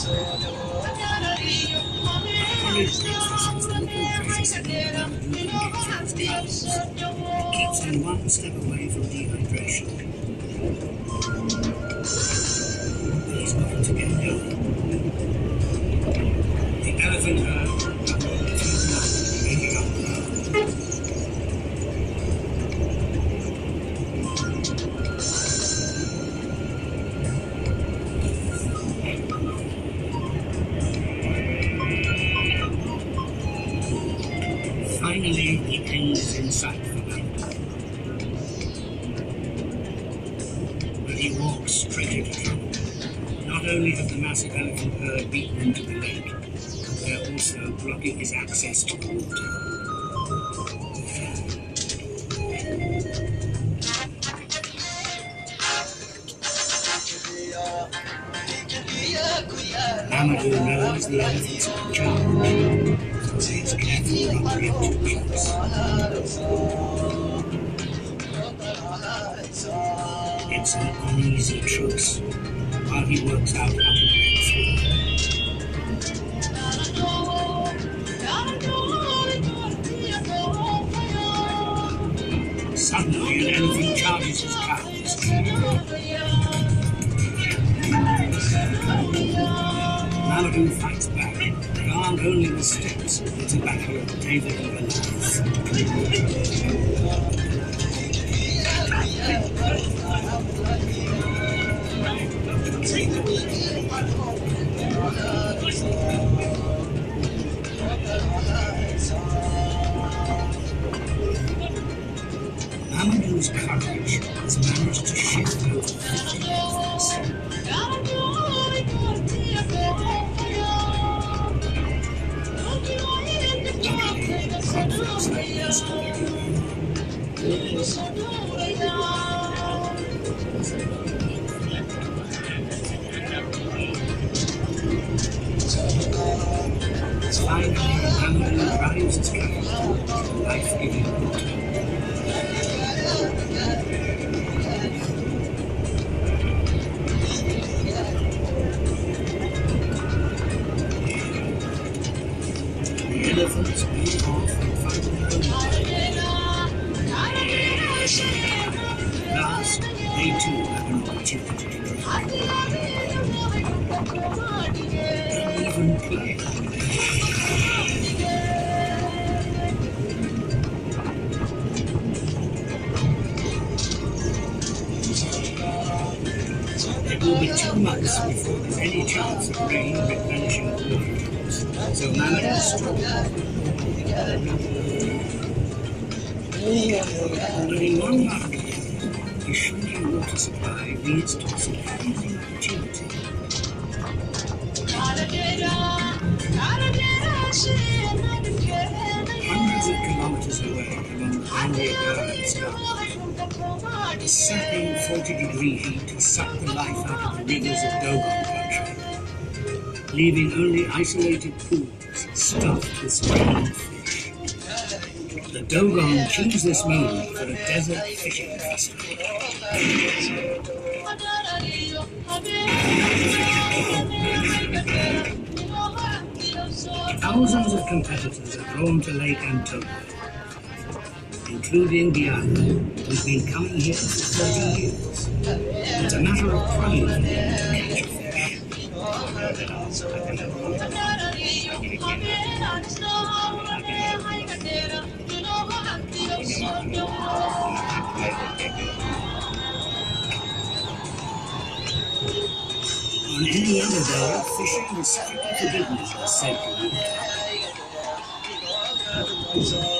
This is the little precious thing Mamadou gets from his gardens. It keeps him one step away from dehydration. But he's got to get going. The elephant herd have more than 2 months making up the ground. Finally, the end is in sight for Mamadou. But he walks straight into trouble. Not only have the massive elephant herd beaten into the lake, they're also blocking his access to the water. Mamadou knows the elephants are in charge, so he's careful not to get too close. It's an uneasy truce while he works out how to break through. Suddenly, an elephant charges his cows. Mamadou fights back. There aren't only the sticks, it's a battle of David and Goliath. Mamadou's courage has managed to shift over 50 years. Finally, Mamadou drives his cattle to the life-giving water. The elephants move off and find the last, they too have an opportunity to drink. And even play. It will be 2 months before there's any chance of rain replenishing the water, so Mamadou struggles. Only one after the other, his shrinking water supply leads to a surprising opportunity. Hundreds of kilometers away along the boundary of Ghana sky, the sapping 40-degree heat has sucked the life out of the rivers of Dogon country, leaving only isolated pools stuffed with screaming fish. The Dogon choose this moment for a desert fishing festival. Thousands of competitors are drawn to Lake Antonio, including Diallo, who's been coming here for 30 years. It's a matter of pride for him to catch a fish. On any other day, fishing is strictly forbidden in the sacred water.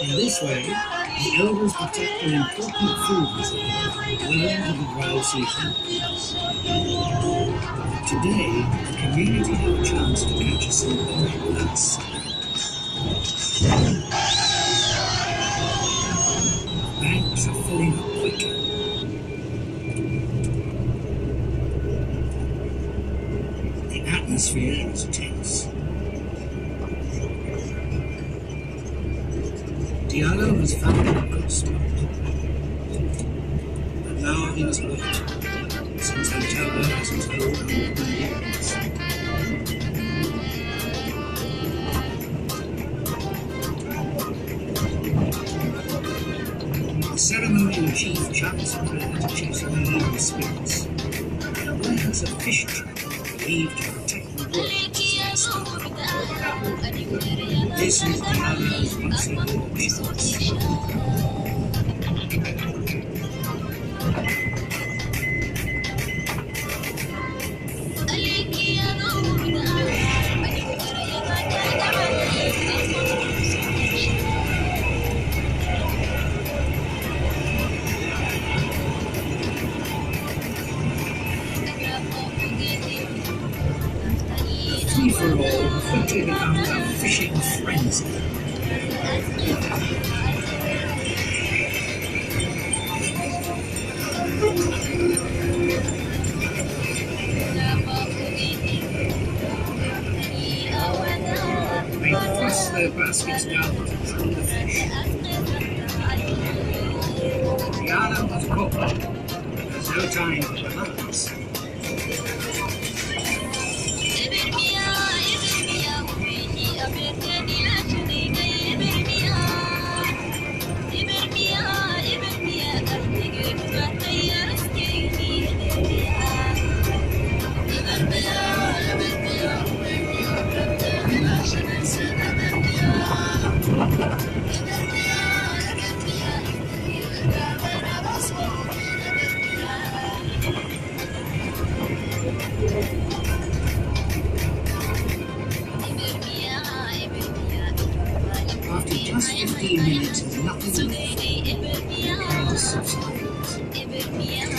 In this way, the elders protect an important food reserve well into the dry season. Today, the community have a chance to catch a symbolic bass. Banks are filling up quickly. The atmosphere is tense. Diallo has found a good spot, but now he must wait, since Antonio hasn't told him what he wants. touches on evil spirits. Workers of fishery believed to protect the world against evil. This is Diana's once a free-for-all quickly becomes a fishing frenzy. They thrust their baskets down to throw the fish. Diana has caught. There's no time to relax. After just 15 minutes of nothing left, the subsides.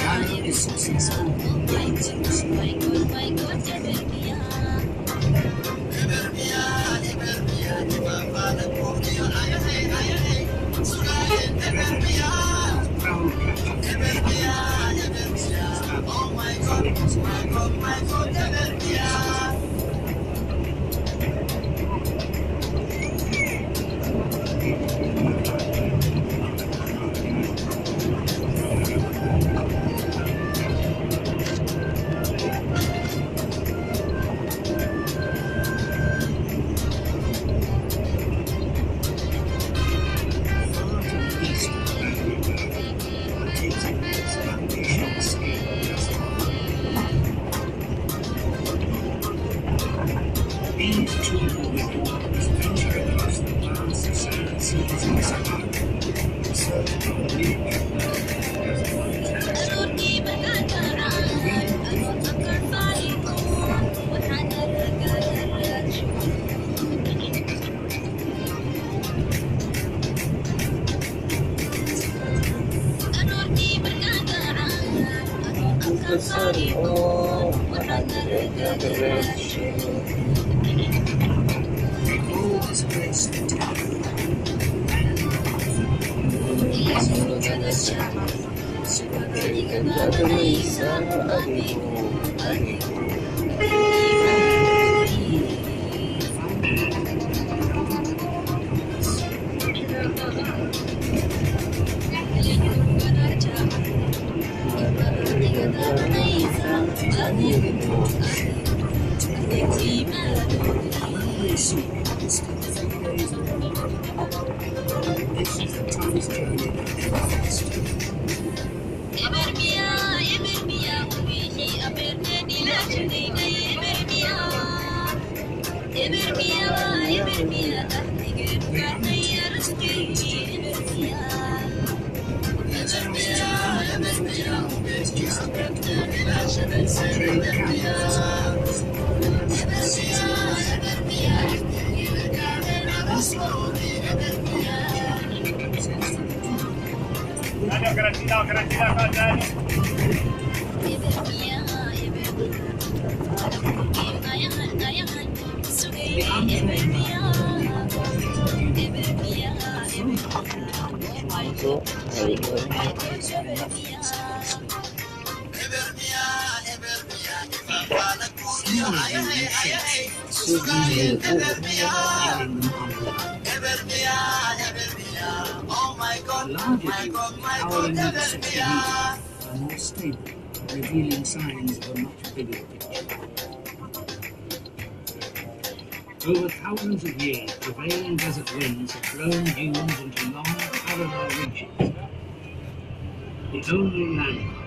Diana is successful in getting These two widows venture across the vast sand seas of Sahara in search of a They call this place the tower. This is the toughest journey I've ever faced. More stable, revealing signs of a much bigger picture. Over thousands of years, prevailing desert winds have blown dunes into long parallel ridges. The only landmark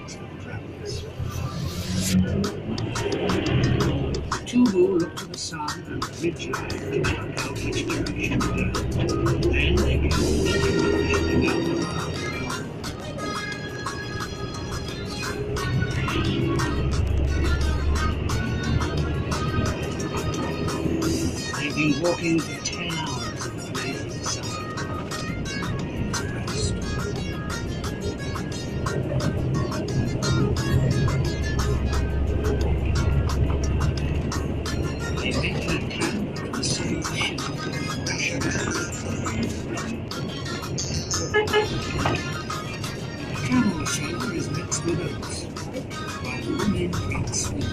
sun and the ridgeline to work out which direction to go. Then they can all emerge about the path. They've been walking for 10 hours in the blazing sun. Rest. They make their camp at the sun shimmer crashing The camel sugar is mixed with oats, while the women eat sweet.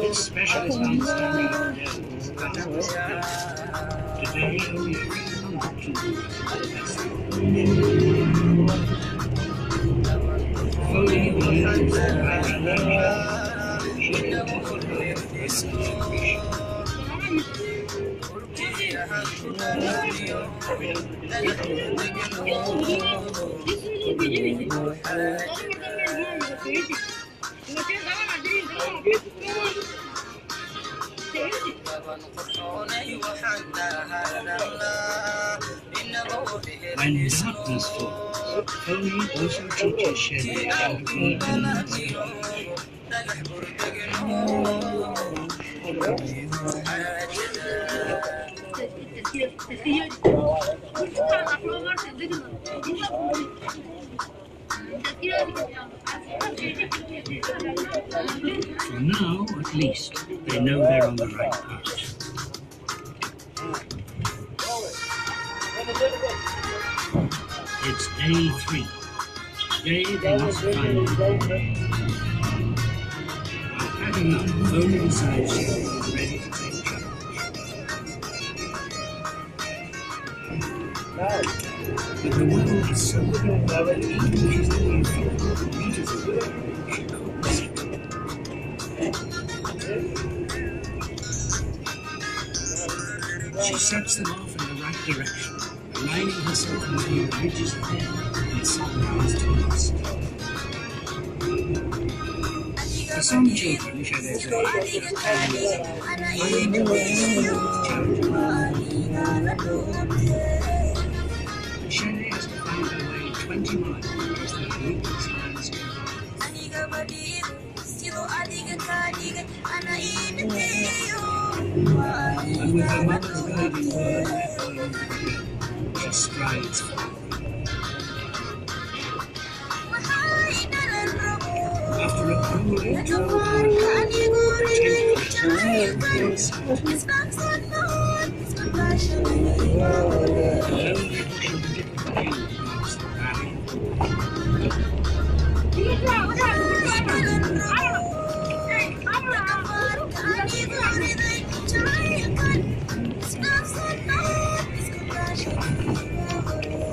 This specialist understanding of nose got up his head. Today only a few options are the best. Only the news When darkness falls, Tony also teaches Shelley how to be For now, at least, they know they're on the right path. It's day 3. Today they must find him. While packing up, Tony decides Shelley is ready to take charge. But the world is so big that even if she's only a few hundred meters away, she couldn't see it. She sets them off in the right direction, aligning herself between the ridges ahead and sunrise to the west. For some children, Shelley says, finding the way is challenging. Shelley has to find her way 20 miles across the rootless landscape. And with her mother's guiding word, she strides forward. After a grueling 12-hour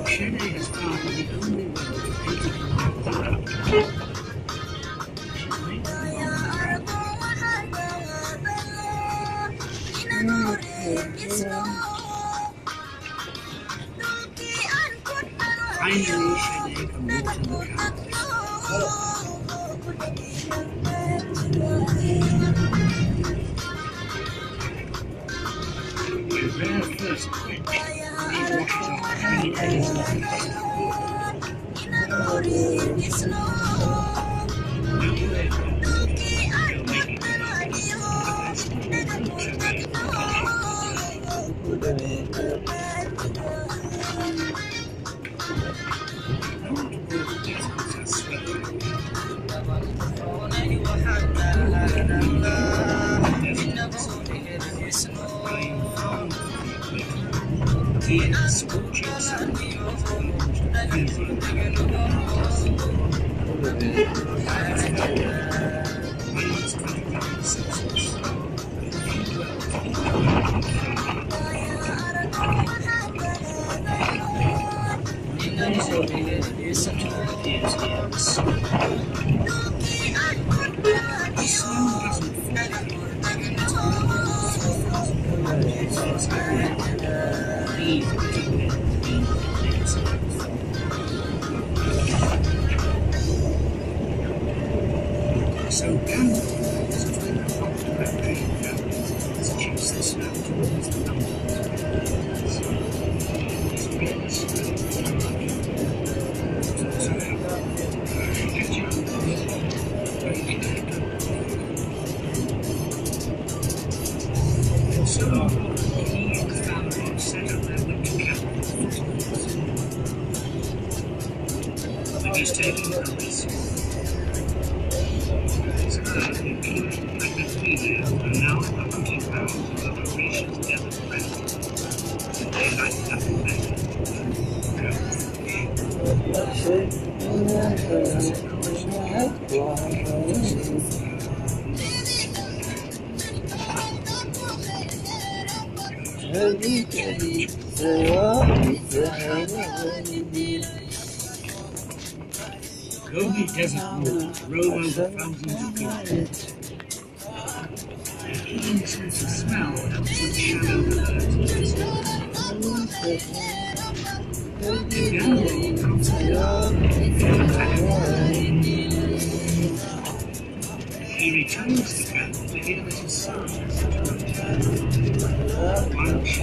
Shelley has found the only way to enter the ground. Finally, Shelley can walk to the camp. With their first quench, these washes off any eddies of the It is such a good idea as here. The snow doesn't so Gandalf is trying to help the recreation families to chase the snow towards the mountains. It's really slow. So he and the family set up their winter camp in the foothills. But he's taking the risk. Magnesia are now at the hunting ground of the Mauritius desert friend. And they like nothing better Gobi Desert Wolves roam over thousands of kilometers. Their keen sense of smell helps them shadow the birds and the Gandalf comes He returns to camp to hear that his son has returned. Lunch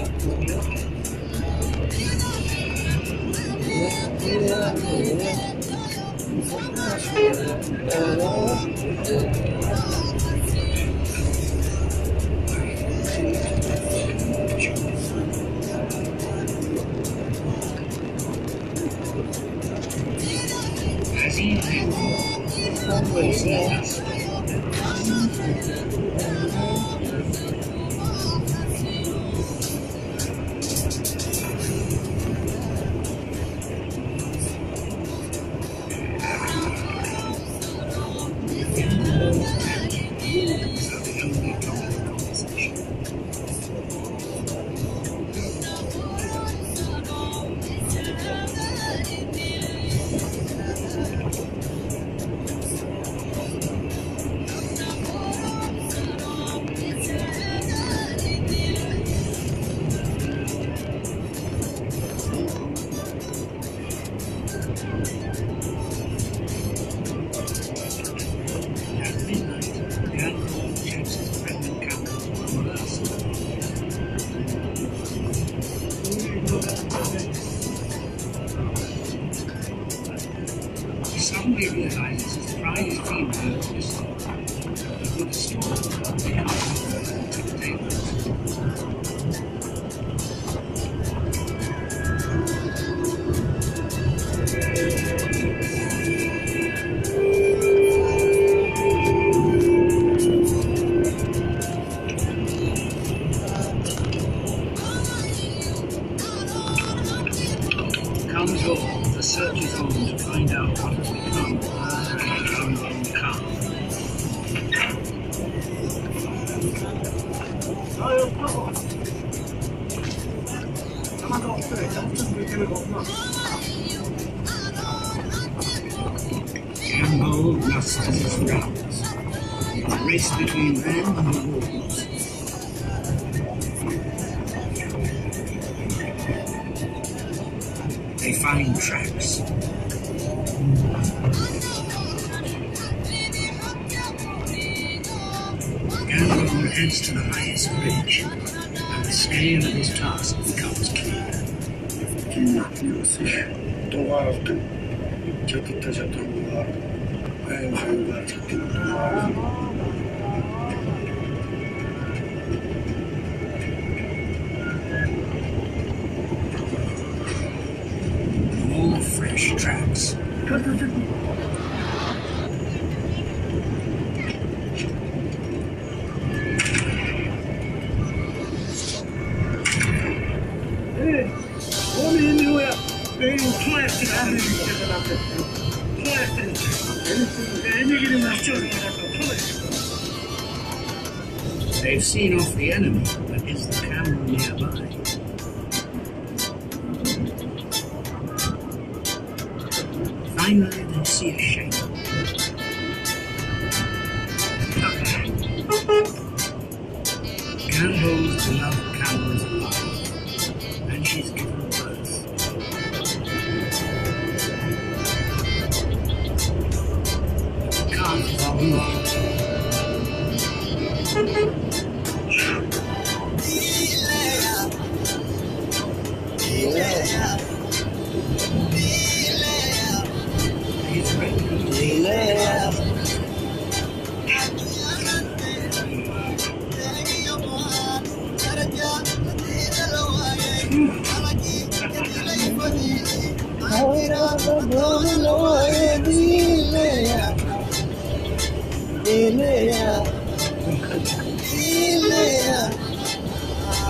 as he lives, suddenly realizes his prized female is a good storm. They can't to the table. Comes all, the search is on to find out what has become of the car. Gambo musters his friends. A race between them and the wolves. They find tracks. Gandalf heads to the highest ridge, and the scale of his task becomes clear. More fresh tracks. They've seen off the enemy, but is the camel nearby? Finally, they see a shape. Campbell's beloved camel is alive, and she's given birth. The calf is on the He's ready.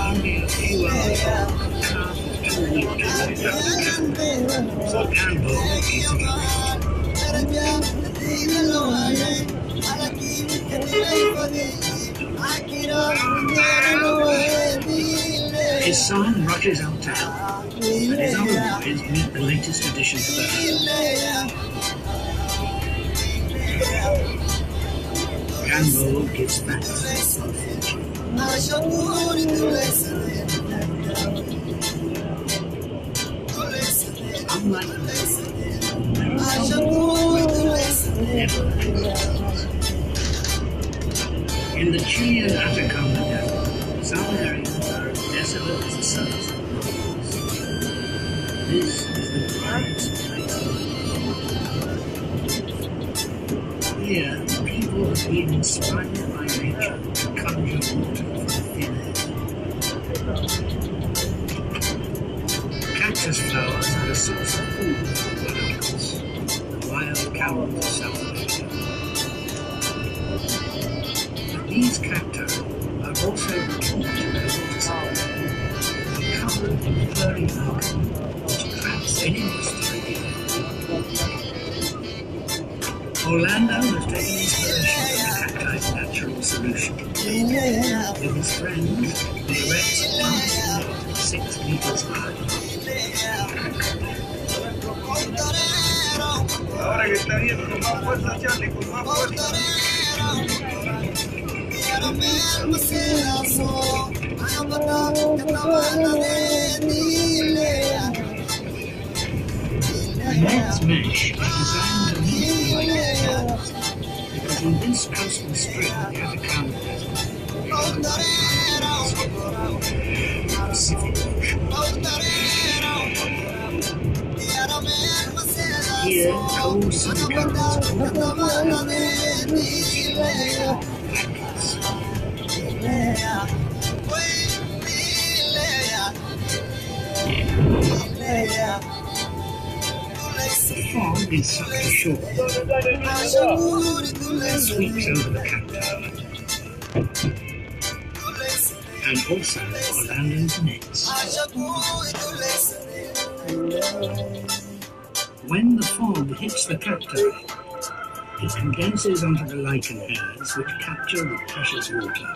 Only a few hours old, the calf is too weak to lift up the camel, so Campbell is His son rushes out to help, and his other boys meet the latest addition to the herd. Campbell gives thanks for the fortune. Unlike the in the Chilean Atacama Desert, some areas are as desolate as the surface of Mars. This is the driest place on Earth. Here, people have been inspired by nature to conjure water from thin air. Cactus flowers are a source of food for the locals, the wild camels of South America. But these cacti are also the key to their water supply, covered in furry algae, which traps any moisture in the air. Orlando has taken inspiration from the cacti's natural solution. With his friends, he erects a massive net 6 meters high. Ahora que está bien, con más fuerza, Charlie, con más fuerza. The net's mesh is designed to manipulate the clouds, because in this coastal strip of the Atacama Desert, the Pacific Ocean. Here, cold sun currents pull the blankets. The fog is sucked ashore and sweeps over the cacti, and also Orlando's nets. When the fog hits the cacti, it condenses onto the lichen hairs, which capture the precious water.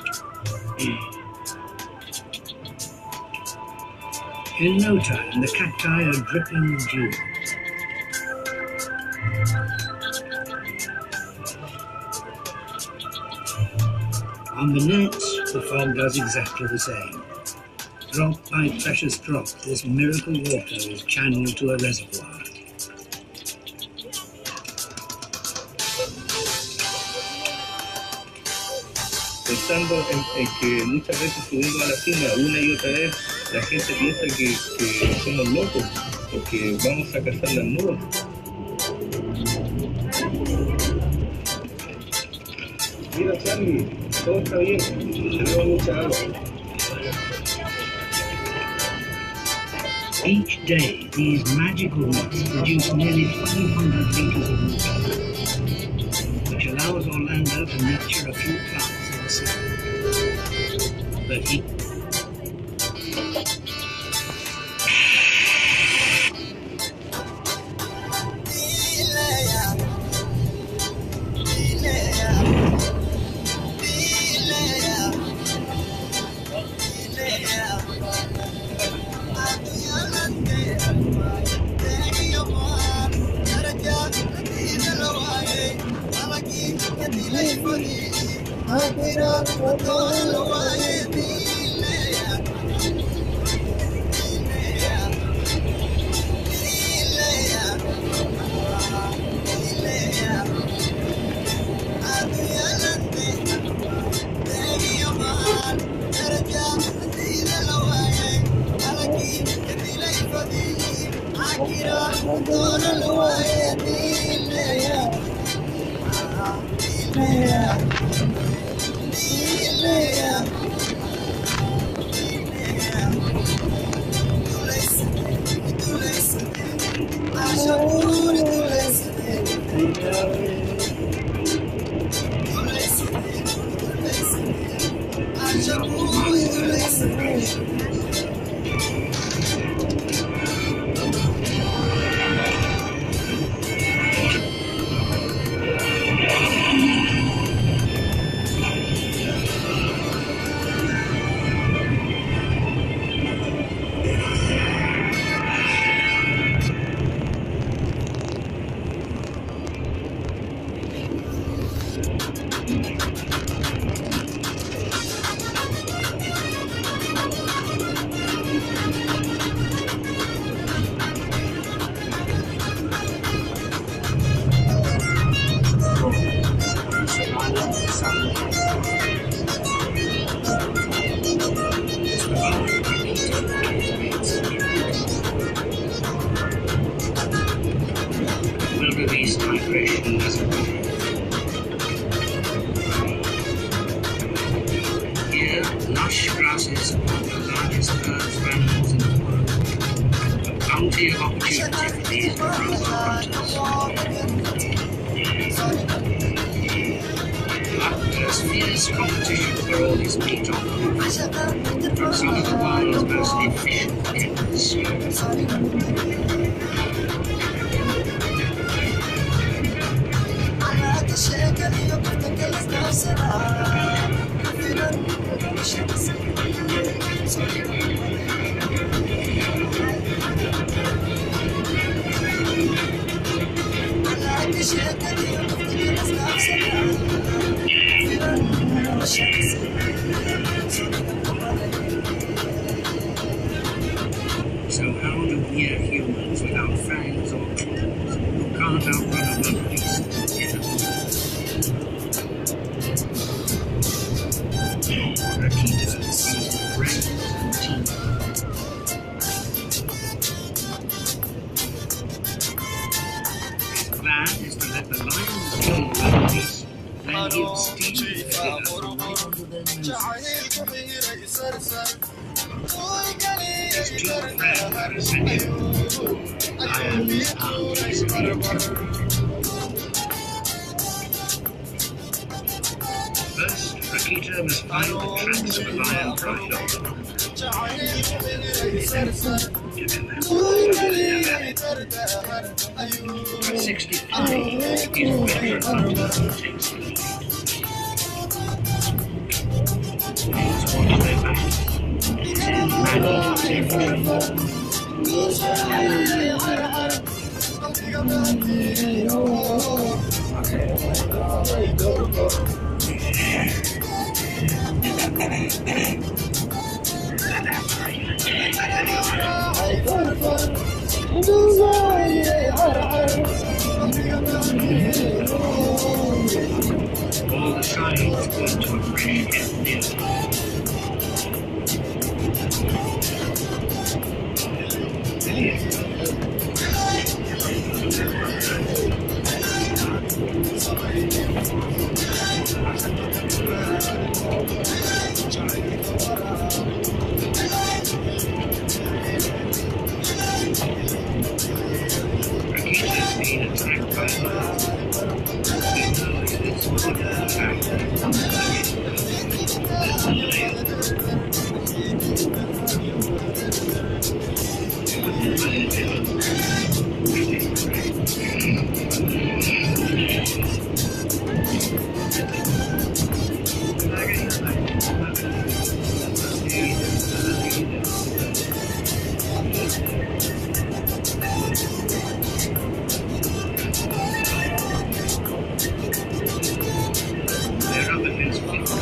In no time, the cacti are dripping with dew. On the nets, the fog does exactly the same. Drop by precious drop, this miracle water is channeled to a reservoir. Pensando en que muchas veces subiendo a la cima una y otra vez, la gente piensa que somos locos o que vamos a cazar las nubes. Mira, Charlie, todo está bien, tenemos mucha agua. Each day, these magical nets produce nearly 500 liters of water, which allows Orlando to nurture a few plants in the city. But he... Wildebeest migration as a here, lush grasses are the largest herds of animals in the world. A bounty of opportunity for these robot hunters. But there's fierce competition for all this meat on the move from some of the world's most efficient killers. So how do mere humans without fangs or claws, who can't outrun a wildebeest, get along? Rakitas use brains and teeth. His plan is to let the lions kill the wildebeest, then he'll steal the filler from right under their noses. His two friends are essential. Lion and hound. First, Rakita must find the tracks of a lion right on the At 65, his veteran hunter takes the lead. He's on his way back. 10 man all the signs point to a fresh head nearby. Rakita's been attacked by lions. He knows this could attack They're up against 50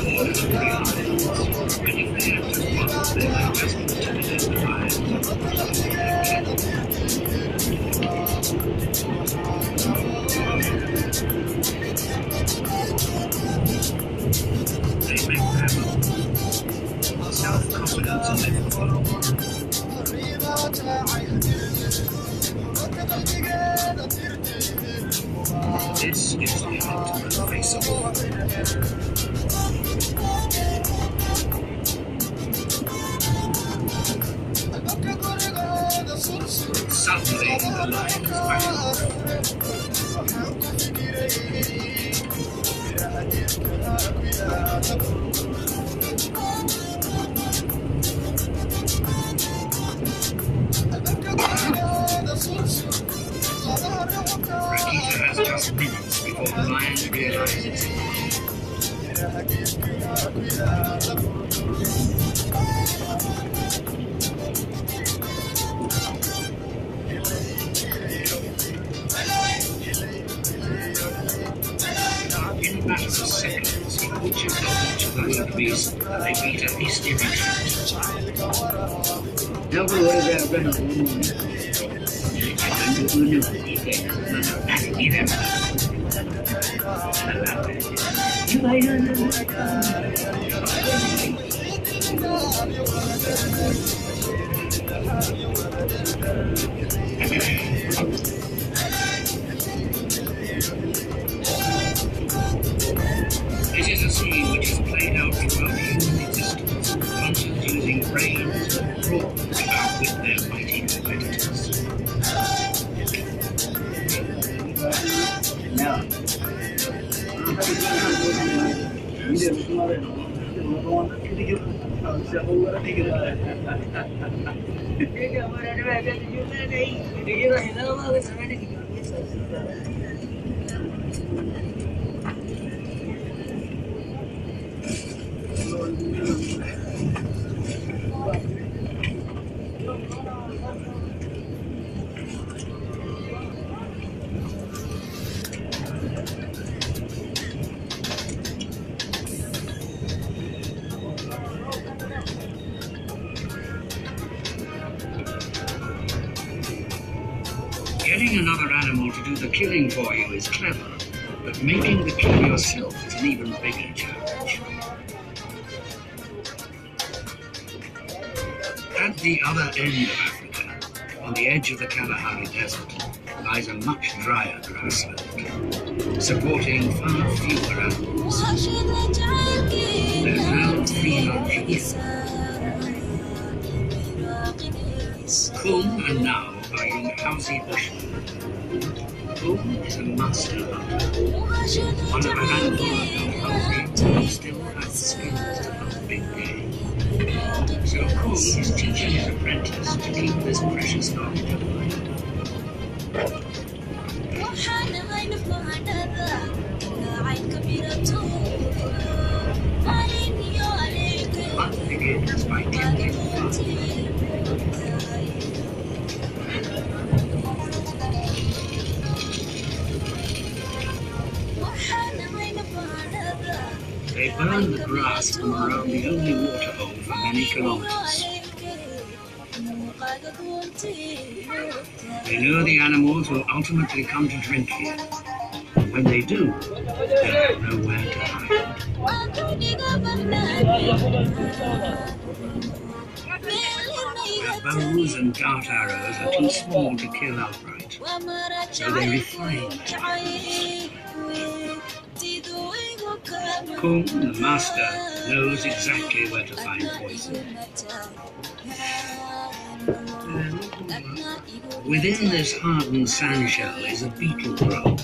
They make them self-confidence and everything. This is the ultimate face-off. Suddenly, the lion is back. Rakita has just minutes before the lion realizes. In a matter of seconds, he pushes over to the wildebeest and they meet a hasty retreat. It is a scene which is played out throughout human existence, hunters using brains and claws to outwit their mighty competitors. Getting another animal to do the killing for you is clever, but making the kill yourself is an even bigger challenge. At the other end of Africa, on the edge of the Kalahari Desert, lies a much drier grassland, supporting far fewer animals. Their mouths feel unusual. Kum and Now are Yunghausi Bushmen. Kum is a master hunter, one of a handful of Yunghausi who still has skills to hunt big game. So Kum is teaching his apprentice to keep this precious knowledge in mind. Hunt begins by kindling fire. They burn the grass from around the only water hole for many kilometers. They know the animals will ultimately come to drink here. And when they do, they have nowhere to hide. Their bows and dart arrows are too small to kill outright, so they refine their arrows. Kum, the master, knows exactly where to find poison. Within this hardened sand shell is a beetle grove.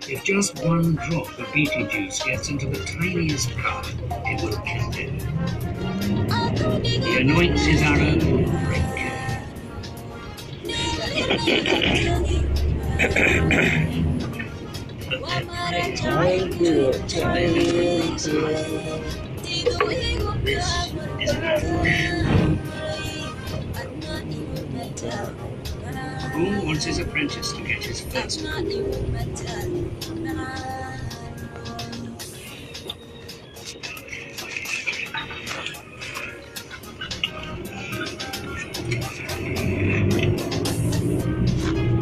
If just one drop of beetle juice gets into the tiniest part, it will kill him. He anoints his arrow with great care. This is an ambush. Kum wants his apprentice to get his first coup.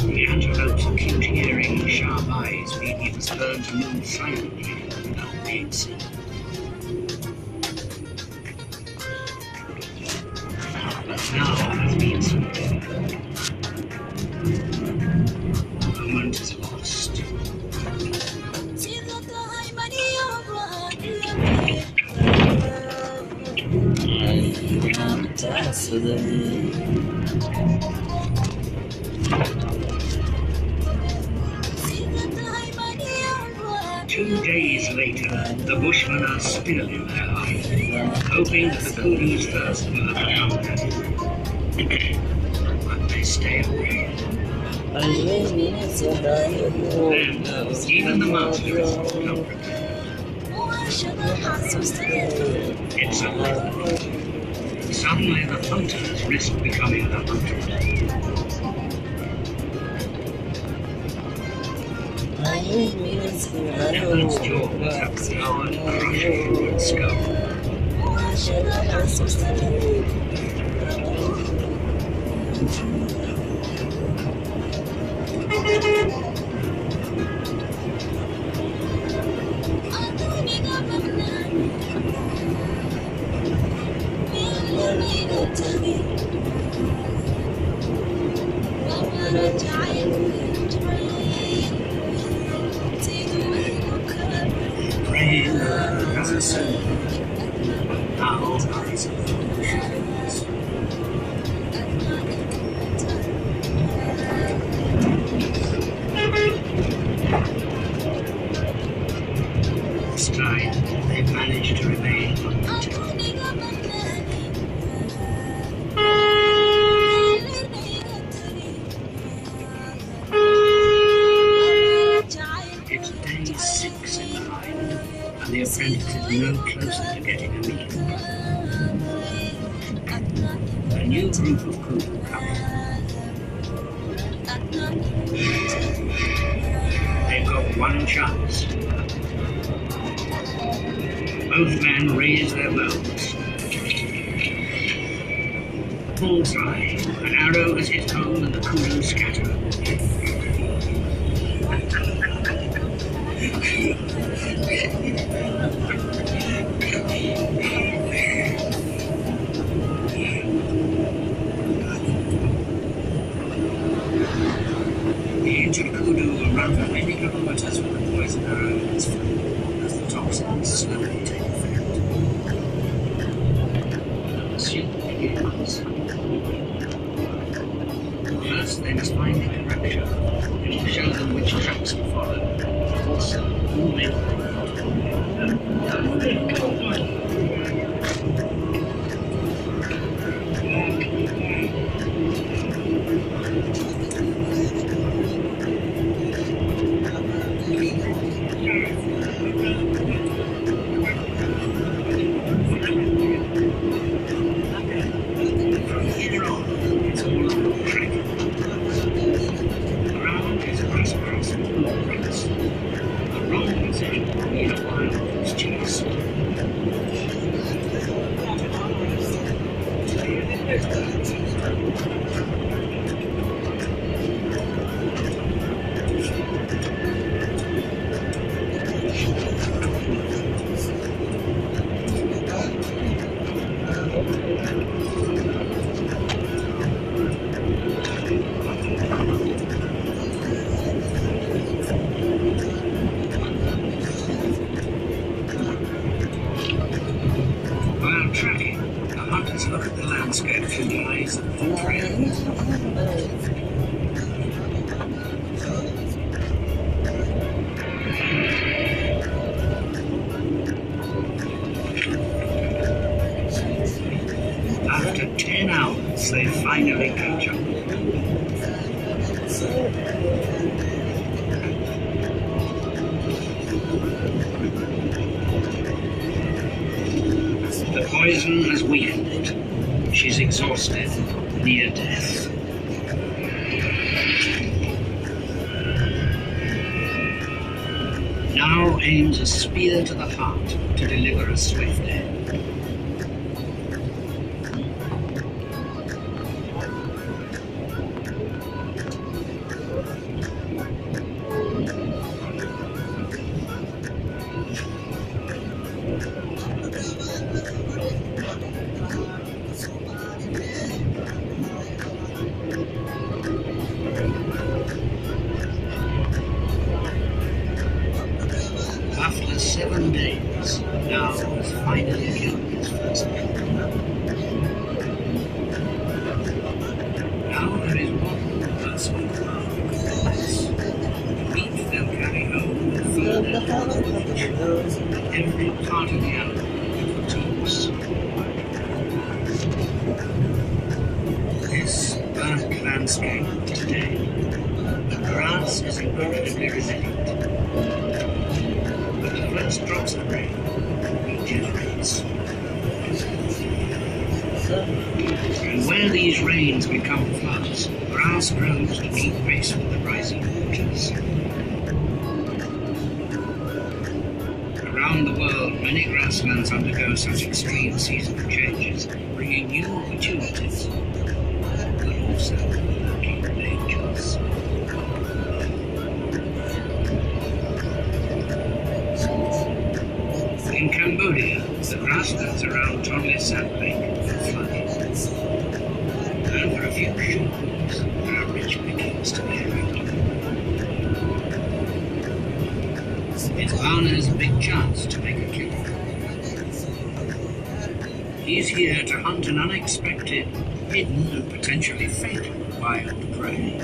The antelopes are cute here he must learn to move silently without being seen. But now has been something. The moment is lost. Two days later, the Bushmen are still in their hide, hoping that the Kudu's thirst will overcome them. But they stay away. Then, even the master is not comforted. It's a lie. Suddenly, the hunters risk becoming the hunted. Nevert's jaws have the power to crush a human skull. Praying as a soul, now lies in the shadows. This time, they managed to remain unnoticed. It's day 6 in the hide, and the apprentice is no closer to getting a meal. A new group of Kudu comes. They've got one chance. Both men raise their bows. Bullseye. An arrow has hit home and the Kudu scatter. The injured Kudu will run for many kilometers with the poison arrow in its foot as the toxins slowly take effect. The pursuit begins. First, they must find the direction. It will show them which tracks to follow. Also, who made them. While tracking, the hunters look at the landscape through the eyes of the trail. After 10 hours, they finally catch up. The poison has weakened. She's exhausted, near death. Now aims a spear to the heart to deliver a swift end. for 7 days, now has finally killed his first man. Now there is one more person in the world who complies. The meat they'll carry home will feed their village, and every part of the animal will put to use. This burnt landscape today, the grass is incredibly resilient. But the first drops of rain regenerates. And where these rains become floods, grass grows to keep pace with the rising waters. Around the world, many grasslands undergo such extreme seasonal changes, bringing new opportunities, but also lurking dangers. In Cambodia, the grasslands around Tonle Sap Lake are flooded. And for a few short weeks, there are rich pickings to be had. It's Varna's big chance to make a killing. He's here to hunt an unexpected, hidden and potentially fatal wild prey.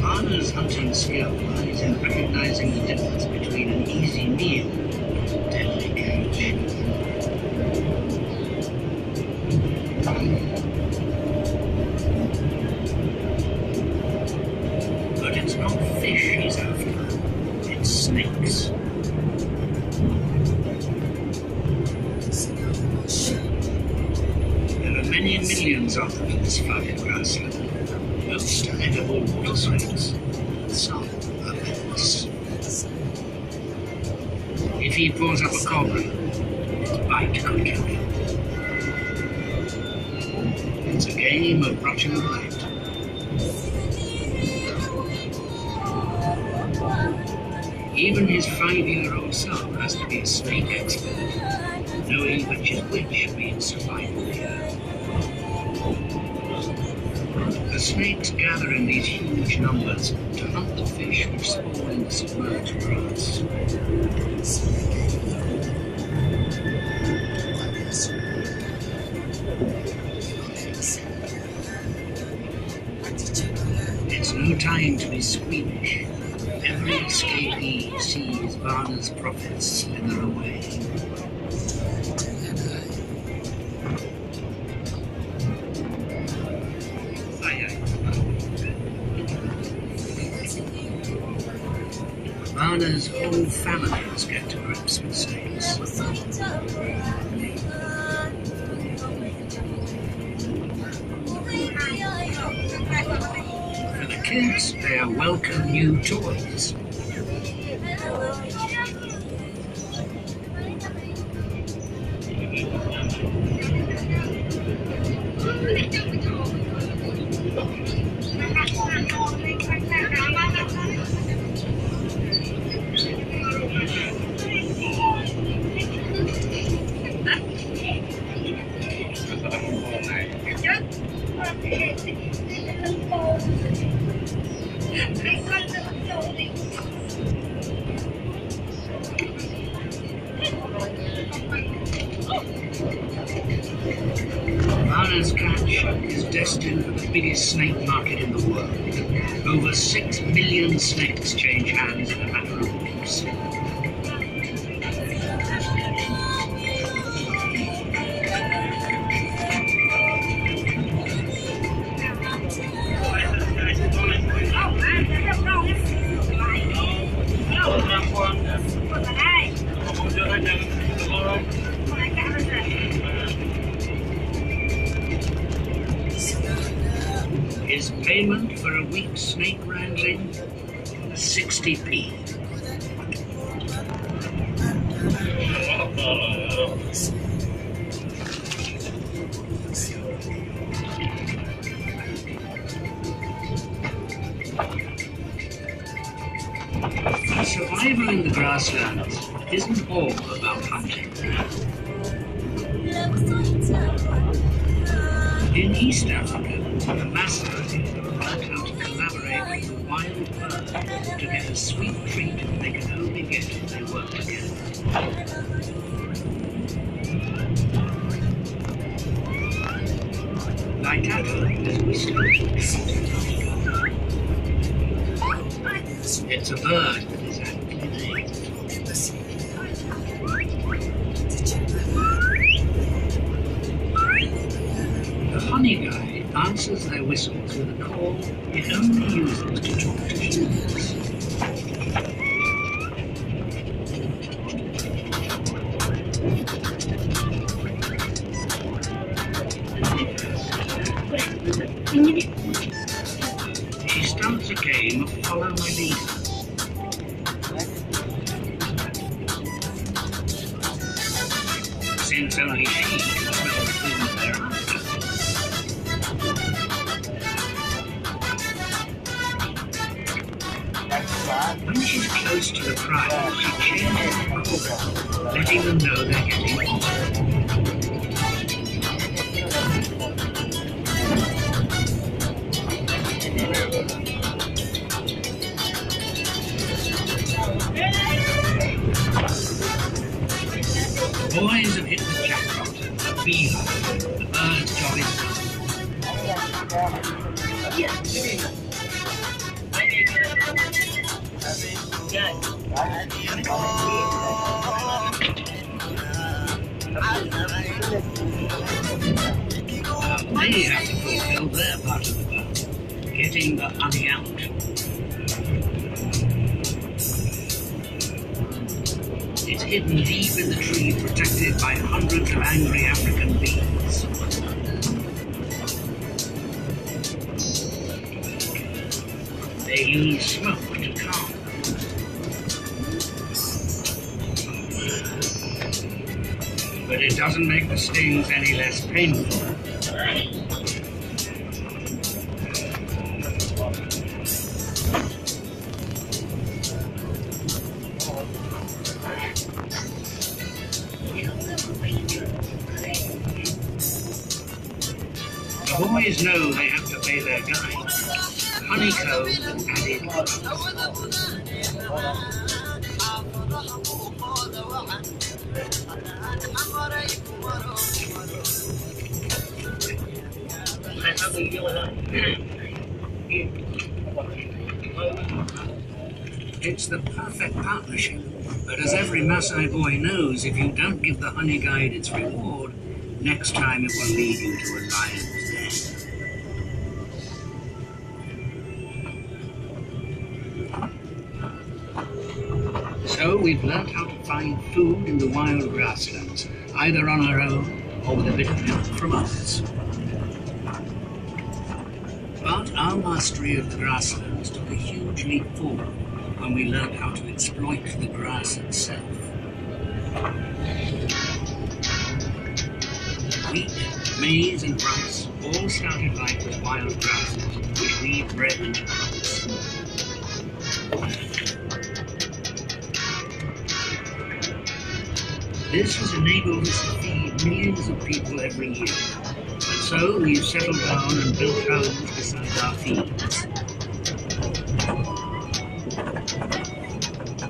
Varna's hunting skill lies in recognizing the difference between an easy meal and a deadly catch. But it's not fish he's after, it's snakes. There are many millions of them in this flooded grassland. Most are edible water snakes, some are venomous. If he pulls up a cobra, its bite could kill him. It's a game of Russian roulette. Even his 5-year-old son has to be a snake expert. Knowing which is which means survival here. The snakes gather in these huge numbers to hunt the fish which spawn in the submerged grass. It's no time to be squeamish. Every escapee sees Varna's profits slither away. Varna's whole family must get to grips with snakes. For the kids, they are welcome new toys. Varna's catch is destined for the biggest snake market in the world. Over 6 million snakes change hands in a matter of weeks. His payment for a week's snake wrangling? 60p. grasslands isn't all about hunting. In East Africa, the Maasai learned how to collaborate with the wild bird to get a sweet treat they can only get if they work together. Laitata is whistling to It's a bird that is aptly named. The honey guide answers their whistles with a call it only uses to talk to humans. She starts a game of follow my leader. Since only she can smell the food they're after. When she's close to the prize, she changes the call, letting them know they're getting closer. The boys have hit the jackpot, the beehive, the bird's job is done. They have to fulfill their part of the work, getting the honey out. It's hidden deep in the tree, protected by hundreds of angry African bees. They use smoke to calm them. But it doesn't make the stings any less painful. The boys know they have to pay their guide. Honeycomb added. It's the perfect partnership, but as every Maasai boy knows, if you don't give the honey guide its reward, next time it will lead you to a lion's den. So we've learnt how to find food in the wild grasslands, either on our own or with a bit of help from others. But our mastery of the grasslands took a huge leap forward when we learned how to exploit the grass itself. Wheat, maize and rice all started life as wild grasses, which we bred into crops. This has enabled us to feed millions of people every year. And so we've settled down and built homes beside our fields.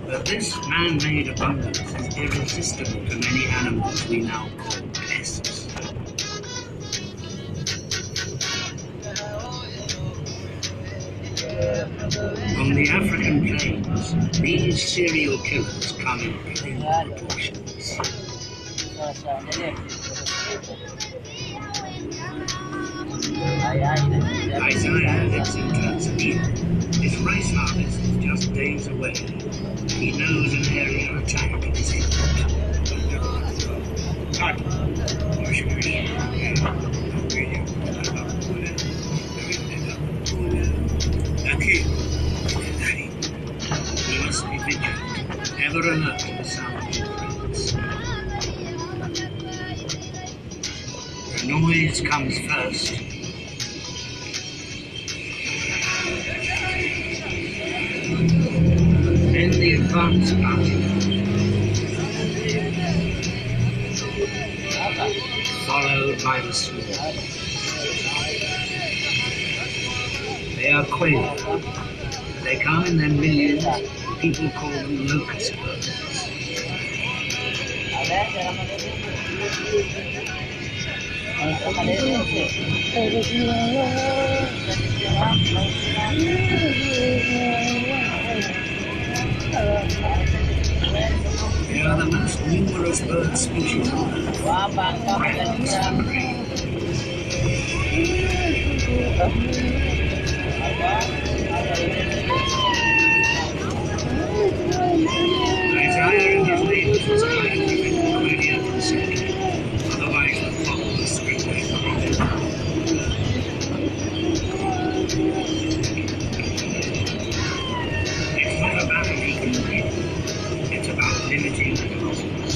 But this man-made abundance is irresistible to many animals we now call pests. On the African plains, these serial killers come in killing proportions. Isaiah lives in Tanzania. His rice harvest is just days away. He knows an aerial attack is imminent. He must be vigilant, ever alert to the sound of threats. The noise comes first. Then the advance party, followed by the swarm. They are quail. They come in their millions. People call them locust birds. They are the most numerous bird species on Earth. Quails and cranes. Isaiah and his neighbors was trying to prevent the Qualia from sinking. Otherwise the flock would spread away from it. It's not about equilibrium. It's about limiting the losses.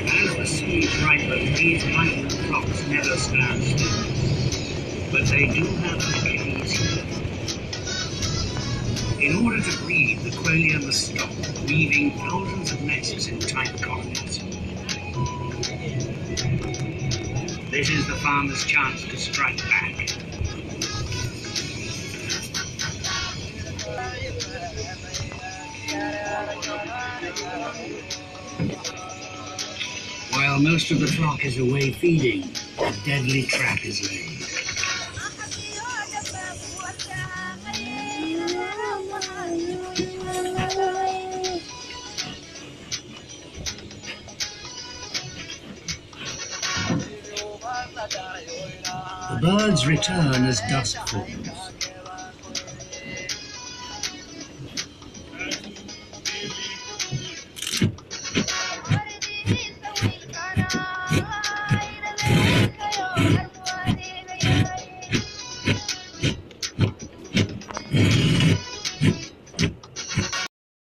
As the seeds ripen, these migrant flocks never stand still. But they do have an Achilles heel. In order to breed, the qualia must stop weaving thousands of nests in tight colonies. This is the farmer's chance to strike back. While most of the flock is away feeding, a deadly trap is laid. The birds return as dusk falls.